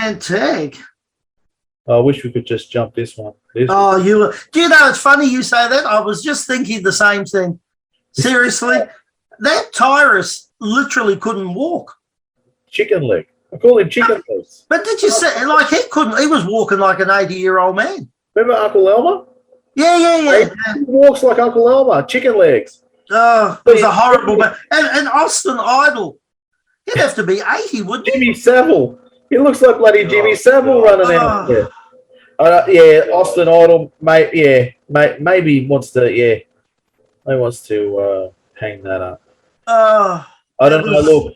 man tag. I wish we could just jump this one. Do you know, it's funny you say that. I was just thinking the same thing. Seriously, that Tyrus literally couldn't walk. Chicken leg. I call him chicken legs. But did you say, like, he was walking like an 80-year-old man. Remember Uncle Elmer? Yeah. He walks like Uncle Elmer, chicken legs. Oh, it was a horrible man. And Austin Idol, he'd have to be 80, wouldn't he? Jimmy Savile. He looks like bloody Jimmy Savile running out there. Austin Idol, maybe wants to, hang that up. I don't know. Look,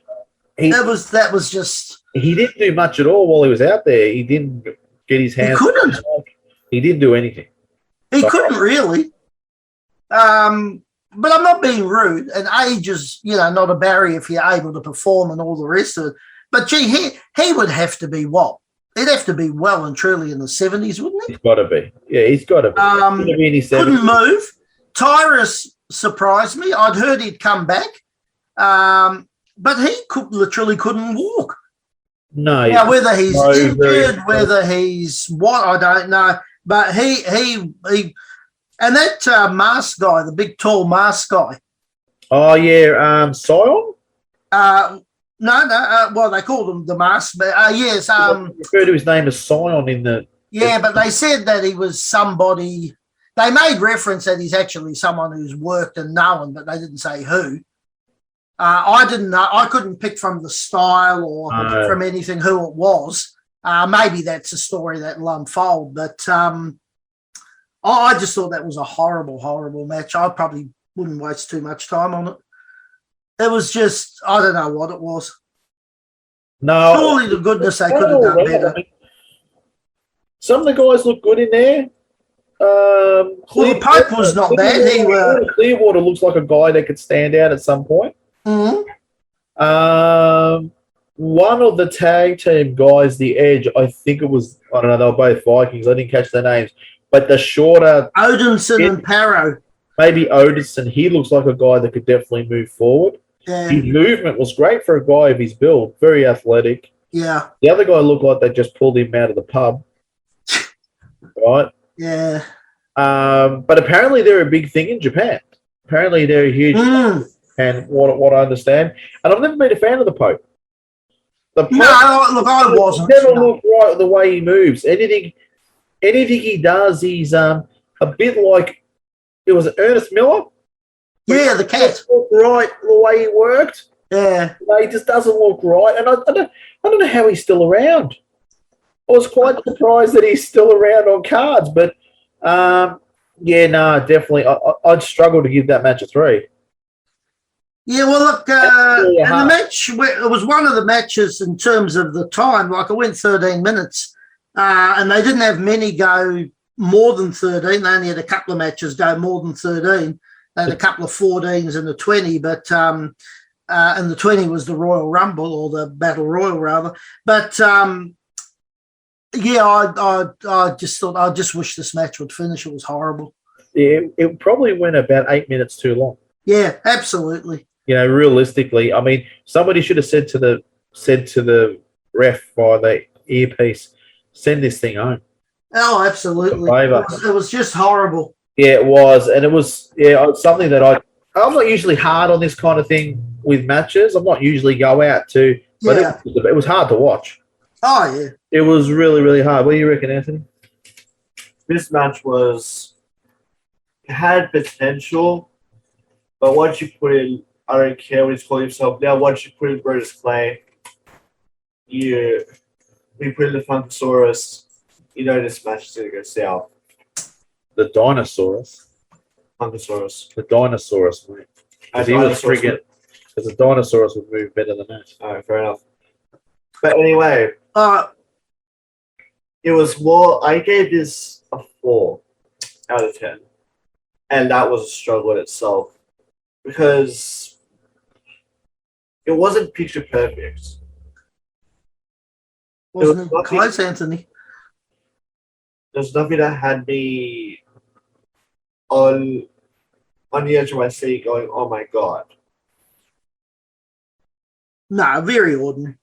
that was just. He didn't do much at all while he was out there. He didn't get his hands. He couldn't. He didn't do anything. He couldn't really. But I'm not being rude. And age is, not a barrier if you're able to perform and all the rest of it. But gee, he would have to be what? He'd have to be well and truly in the 70s, wouldn't he? He's got to be. Yeah, he's got to be. He's got to be in his 70s. Couldn't move. Tyrus surprised me. I'd heard he'd come back. But he literally couldn't walk. No. Now, whether he's injured, whether he's what, I don't know. But he and that mask guy, the big tall mask guy. Oh yeah, Cyon. No. Well, they called him the mask, but yes. Refer to his name as Cyon in the. Yeah, but they said that he was somebody. They made reference that he's actually someone who's worked and known, but they didn't say who. I didn't know. I couldn't pick from the style or from anything who it was. Maybe that's a story that will unfold, but I just thought that was a horrible, horrible match. I probably wouldn't waste too much time on it. It was just, I don't know what it was. No. Surely to goodness they could have done better. Some of the guys look good in there. Well, the Pope was not bad. Clearwater looks like a guy that could stand out at some point. Mm-hmm. One of the tag team guys, the Edge, I think it was, I don't know, they were both Vikings. I didn't catch their names. But the shorter... Odinson and Parrow. Maybe Odinson. He looks like a guy that could definitely move forward. Yeah. His movement was great for a guy of his build. Very athletic. Yeah. The other guy looked like they just pulled him out of the pub. Right? Yeah. But apparently they're a big thing in Japan. Apparently they're a huge... And what I understand. And I've never been a fan of the Pope. The Pope I wasn't. Never looked right the way he moves. Anything he does, he's a bit like, it was Ernest Miller. Yeah, the cat. Look right the way he worked. Yeah, he just doesn't look right, and I don't know how he's still around. I was quite surprised that he's still around on cards, but definitely, I'd struggle to give that match a 3. Yeah, well, look, and the match, it was one of the matches in terms of the time. Like, it went 13 minutes, and they didn't have many go more than 13. They only had a couple of matches go more than 13. They had a couple of 14s and a 20, but and the 20 was the Royal Rumble, or the Battle Royal, rather. But, I just thought, I just wish this match would finish. It was horrible. Yeah, it probably went about 8 minutes too long. Yeah, absolutely. Realistically, I mean, somebody should have said to the ref via the earpiece, send this thing home. Oh, absolutely. It was just horrible. Yeah, it was. And it was something that I'm not usually hard on this kind of thing with matches. I'm not usually go out to, but it was hard to watch. Oh, yeah. It was really, really hard. What do you reckon, Anthony? This match had potential, but once you put in, I don't care what he's calling himself now, once you put in Brodus Clay, we put in the Funkasaurus, this match is going to go south. The Dinosaurus. Funkasaurus. The Dinosaurus, mate. Because he was friggin', because the Dinosaurus would move better than that. All right, fair enough. But anyway, it was more, I gave this a 4 out of 10. And that was a struggle in itself. Because it wasn't picture perfect. Wasn't it close, Anthony? There's nothing that had me on the edge of my seat going, oh my God. No, very ordinary.